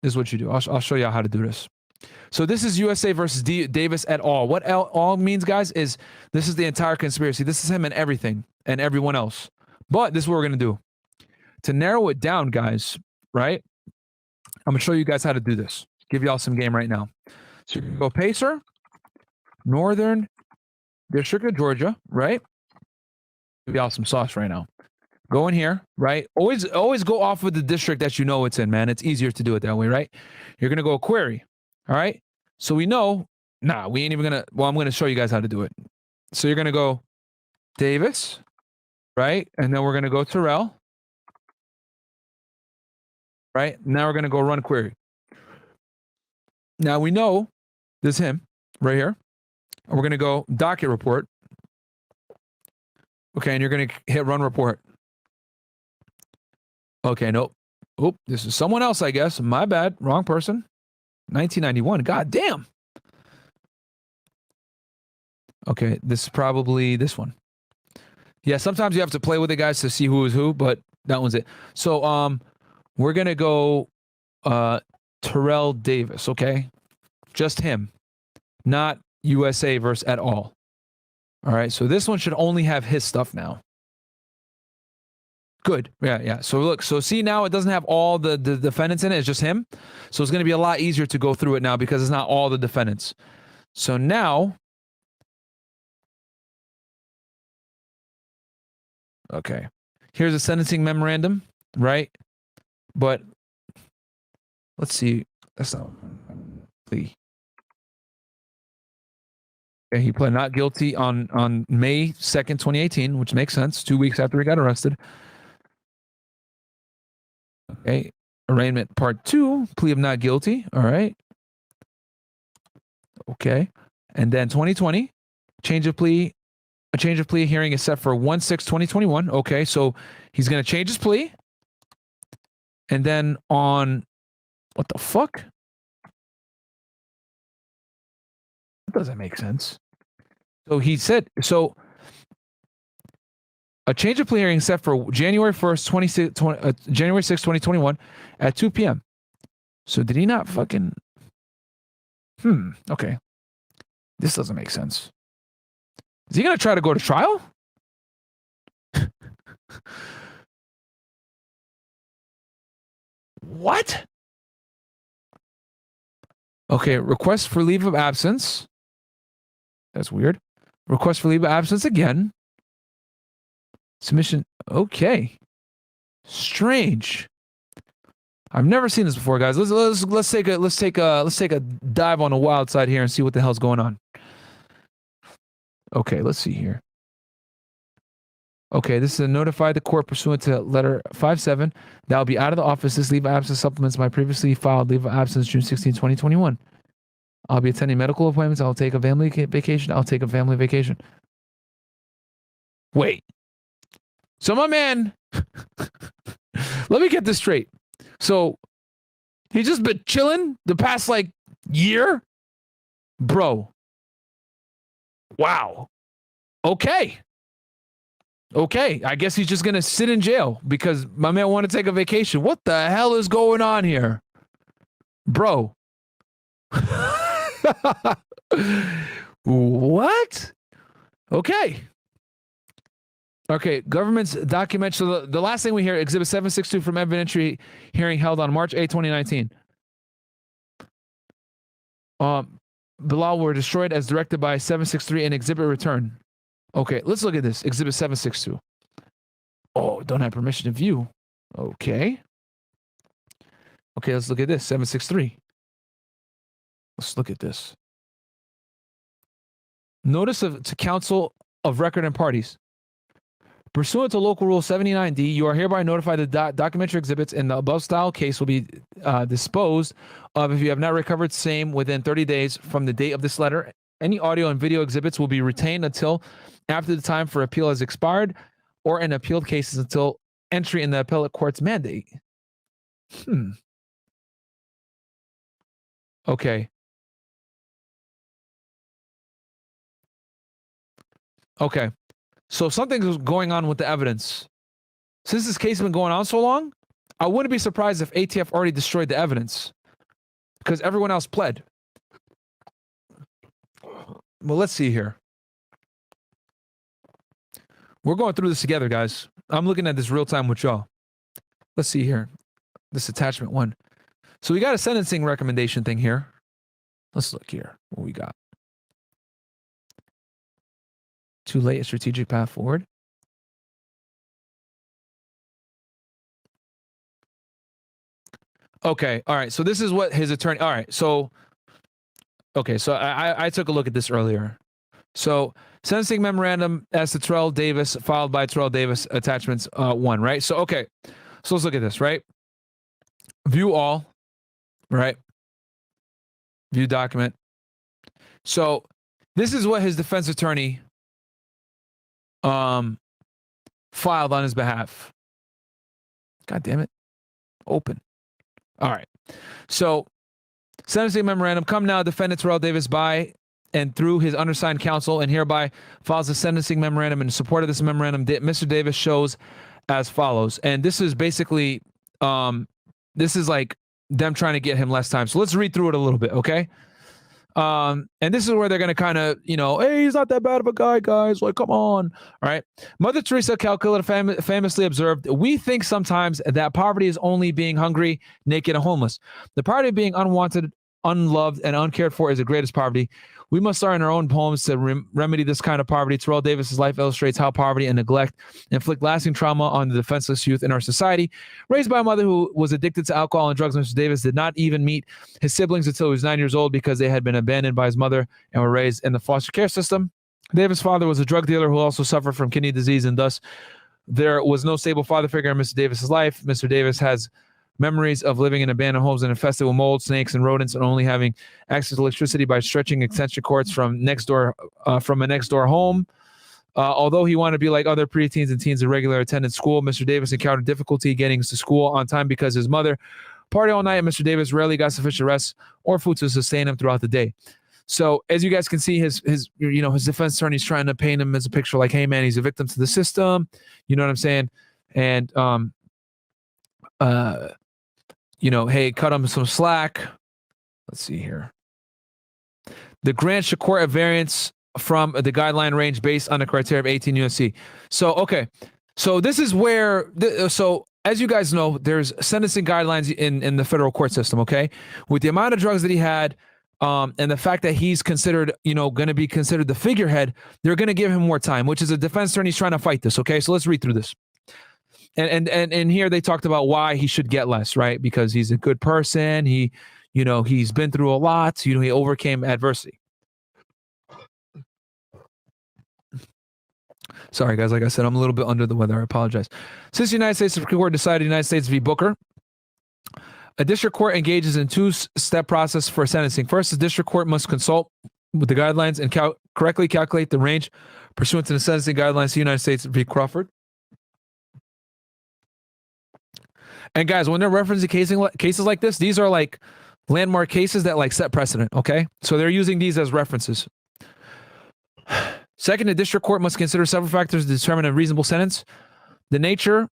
This is what you do. I'll show you how to do this. So this is USA versus Davis et al. What all means, guys, is this is the entire conspiracy. This is him and everything and everyone else. But this is what we're going to do. To narrow it down, guys, right? I'm going to show you guys how to do this. Give y'all some game right now. So you can go Pacer, Northern District of Georgia, right? Give y'all some sauce right now. Go in here, right? Always go off of the district that you know it's in, man. It's easier to do it that way, right? You're going to go query. All right. So we know, we ain't even gonna, I'm gonna show you guys how to do it. So you're gonna go Davis, right? And then we're gonna go Terrell, right? Now we're gonna go run query. Now we know this is him right here. And we're gonna go docket report. Okay, and you're gonna hit run report. Okay, nope. Oop, this is someone else, I guess. My bad, wrong person. 1991. God damn. Okay, this is probably this one. Yeah, sometimes you have to play with it, guys, to see who is who, but that one's it. So we're gonna go Terrell Davis, okay? Just him, not USA versus et al. All right, so this one should only have his stuff now. Good. Yeah. So look, so see now it doesn't have all the defendants in it. It's just him. So it's going to be a lot easier to go through it now because it's not all the defendants. So now, okay, here's a sentencing memorandum, right? But let's see. That's not plea. Okay, he pled not guilty on May 2nd, 2018, which makes sense. 2 weeks after he got arrested. Okay, arraignment part 2, plea of not guilty. All right. Okay, and then 2020, a change of plea hearing is set for 1/6/2021. Okay, so he's gonna change his plea, and then on what the fuck? That doesn't make sense. So he said so. A change of plea hearing set for January 1st, January 6th, 2021 at 2 p.m. So did he not fucking... Okay. This doesn't make sense. Is he going to try to go to trial? What? Okay, request for leave of absence. That's weird. Request for leave of absence again. Submission. Okay. Strange. I've never seen this before, guys. Let's take a dive on the wild side here and see what the hell's going on. Okay, let's see here. Okay, this is a notify the court pursuant to letter 57 that will be out of the office. This leave of absence supplements my previously filed leave of absence June 16, 2021. I'll be attending medical appointments. I'll take a family vacation. Wait. So my man, let me get this straight. So he just been chilling the past year? Bro. Wow. Okay. I guess he's just going to sit in jail because my man wanted to take a vacation. What the hell is going on here? Bro. What? Okay, government's document. So the last thing we hear, Exhibit 762 from evidentiary hearing held on March 8, 2019. The law were destroyed as directed by 763 and exhibit return. Okay, let's look at this. Exhibit 762. Oh, don't have permission to view. Okay, let's look at this. 763. Let's look at this. Notice to counsel of record and parties. Pursuant to Local Rule 79D, you are hereby notified that documentary exhibits in the above style case will be disposed of if you have not recovered same within 30 days from the date of this letter. Any audio and video exhibits will be retained until after the time for appeal has expired or in appealed cases until entry in the appellate court's mandate. Okay. So something's going on with the evidence. Since this case has been going on so long, I wouldn't be surprised if ATF already destroyed the evidence. because everyone else pled. Well, let's see here. We're going through this together, guys. I'm looking at this real time with y'all. Let's see here. This attachment 1. So we got a sentencing recommendation thing here. Let's look here. What we got. Too late, a strategic path forward. Okay. All right. So this is what his attorney. All right. So, okay. So I took a look at this earlier. So sentencing memorandum as to Terrell Davis, filed by Terrell Davis, attachments 1, right? So, okay. So let's look at this, right? View all, right? View document. So this is what his defense attorney filed on his behalf. God damn it. Open. All right. So sentencing memorandum, come now, defendant Terrell Davis by and through his undersigned counsel and hereby files a sentencing memorandum in support of this memorandum. Mr. Davis shows as follows. And this is basically, this is like them trying to get him less time. So let's read through it a little bit, okay? And this is where they're going to kind of, hey, he's not that bad of a guy, guys. Like, come on. All right. Mother Teresa of Calcutta famously observed, we think sometimes that poverty is only being hungry, naked, and homeless. The poverty of being unwanted, unloved, and uncared for is the greatest poverty. We must start in our own poems to remedy this kind of poverty. Terrell Davis's life illustrates how poverty and neglect inflict lasting trauma on the defenseless youth in our society. Raised by a mother who was addicted to alcohol and drugs, Mr. Davis did not even meet his siblings until he was 9 years old because they had been abandoned by his mother and were raised in the foster care system. Davis' father was a drug dealer who also suffered from kidney disease, and thus there was no stable father figure in Mr. Davis's life. Mr. Davis has memories of living in abandoned homes and infested with mold, snakes, and rodents, and only having access to electricity by stretching extension cords from a next door home. Although he wanted to be like other preteens and teens in regular attendance school, Mr. Davis encountered difficulty getting to school on time because his mother partied all night, and Mr. Davis rarely got sufficient rest or food to sustain him throughout the day. So as you guys can see, his defense attorney's trying to paint him as a picture like, hey man, he's a victim to the system. You know what I'm saying? And hey, cut him some slack. Let's see here. The grant should court a variance from the guideline range based on the criteria of 18 USC. So, okay. So this is where, so as you guys know, there's sentencing guidelines in the federal court system, okay? With the amount of drugs that he had, and the fact that he's considered, going to be considered the figurehead, they're going to give him more time, which is a defense attorney's trying to fight this, okay? So let's read through this. And here they talked about why he should get less, right? Because he's a good person. He, he's been through a lot. He overcame adversity. Sorry, guys. Like I said, I'm a little bit under the weather. I apologize. Since the United States Supreme Court decided United States v. Booker, a district court engages in two-step process for sentencing. First, the district court must consult with the guidelines and correctly calculate the range pursuant to the sentencing guidelines of the United States v. Crawford. And guys, when they're referencing cases like this, these are like landmark cases that like set precedent, okay? So they're using these as references. Second, the district court must consider several factors to determine a reasonable sentence: the nature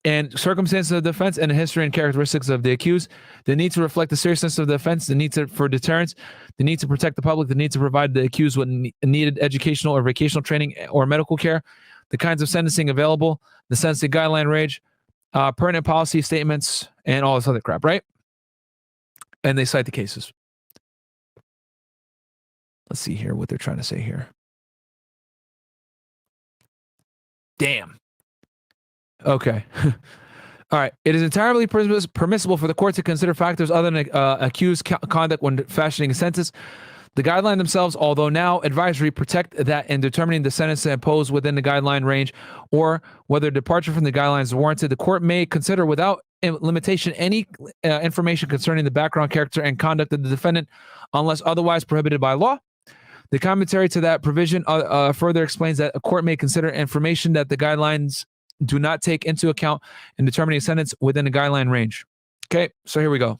and circumstances of the offense and the history and characteristics of the accused, the need to reflect the seriousness of the offense, the need for deterrence, the need to protect the public, the need to provide the accused with needed educational or vocational training or medical care, the kinds of sentencing available, the sentencing guideline range, pertinent policy statements, and all this other crap, right? And they cite the cases. Let's see here what they're trying to say here. Damn. Okay. All right. It is entirely permissible for the court to consider factors other than accused conduct when fashioning a sentence. The guidelines themselves, although now advisory, protect that in determining the sentence to impose within the guideline range or whether departure from the guidelines is warranted. The court may consider without limitation any information concerning the background, character, and conduct of the defendant unless otherwise prohibited by law. The commentary to that provision further explains that a court may consider information that the guidelines do not take into account in determining a sentence within the guideline range. Okay, so here we go.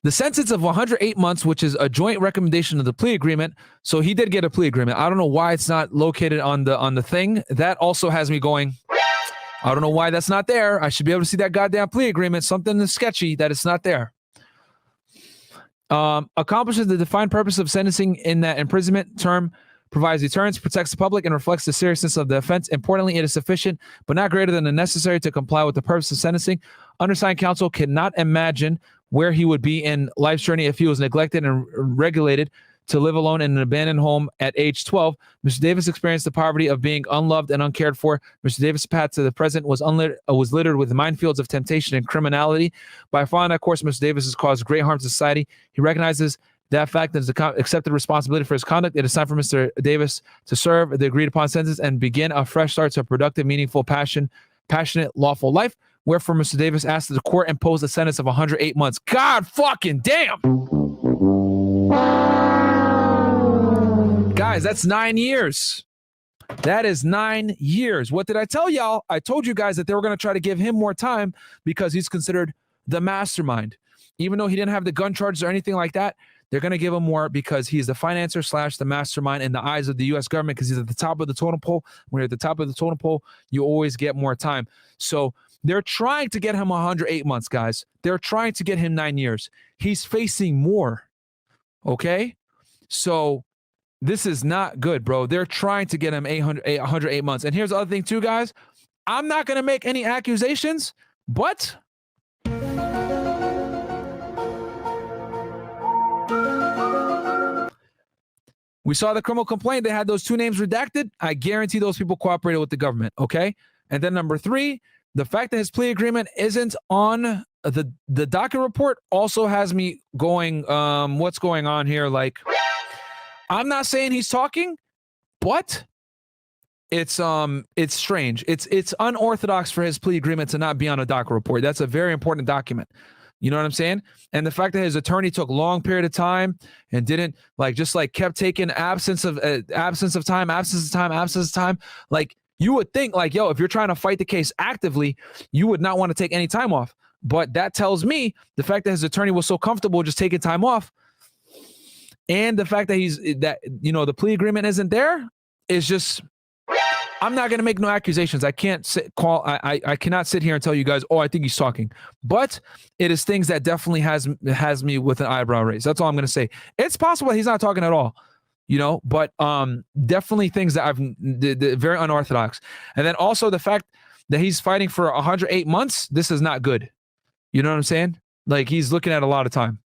The sentence of 108 months, which is a joint recommendation of the plea agreement. So he did get a plea agreement. I don't know why it's not located on the thing. That also has me going, I don't know why that's not there. I should be able to see that goddamn plea agreement. Something is sketchy that it's not there. Accomplishes the defined purpose of sentencing in that imprisonment term, provides deterrence, protects the public, and reflects the seriousness of the offense. Importantly, it is sufficient, but not greater than the necessary to comply with the purpose of sentencing. Undersigned counsel cannot imagine where he would be in life's journey if he was neglected and regulated to live alone in an abandoned home at age 12. Mr. Davis experienced the poverty of being unloved and uncared for. Mr. Davis' path to the present was littered with minefields of temptation and criminality. By following that course, Mr. Davis has caused great harm to society. He recognizes that fact and has accepted responsibility for his conduct. It is time for Mr. Davis to serve the agreed upon sentence and begin a fresh start to a productive, meaningful, passionate, lawful life. Wherefore, Mr. Davis asked that the court impose a sentence of 108 months. God fucking damn! Guys, that's 9 years. That is 9 years. What did I tell y'all? I told you guys that they were going to try to give him more time because he's considered the mastermind. Even though he didn't have the gun charges or anything like that, they're going to give him more because he's the financier / the mastermind in the eyes of the U.S. government because he's at the top of the totem pole. When you're at the top of the totem pole, you always get more time. So they're trying to get him 108 months, guys. They're trying to get him 9 years. He's facing more. Okay? So this is not good, bro. They're trying to get him 108 months. And here's the other thing too, guys. I'm not going to make any accusations, but we saw the criminal complaint. They had those 2 names redacted. I guarantee those people cooperated with the government, okay? And then number 3, the fact that his plea agreement isn't on the docket report also has me going, what's going on here? Like, I'm not saying he's talking, but it's strange. It's unorthodox for his plea agreement to not be on a docket report. That's a very important document. You know what I'm saying? And the fact that his attorney took long period of time and didn't kept taking absence of time. Like, you would think like, yo, if you're trying to fight the case actively, you would not want to take any time off. But that tells me the fact that his attorney was so comfortable just taking time off, and the fact that the plea agreement isn't there is just, I'm not going to make no accusations. I can't I cannot sit here and tell you guys, oh, I think he's talking, but it is things that definitely has me with an eyebrow raised. That's all I'm going to say. It's possible he's not talking at all, but definitely things that very unorthodox. And then also the fact that he's fighting for 108 months. This is not good. You know what I'm saying? Like, he's looking at a lot of time.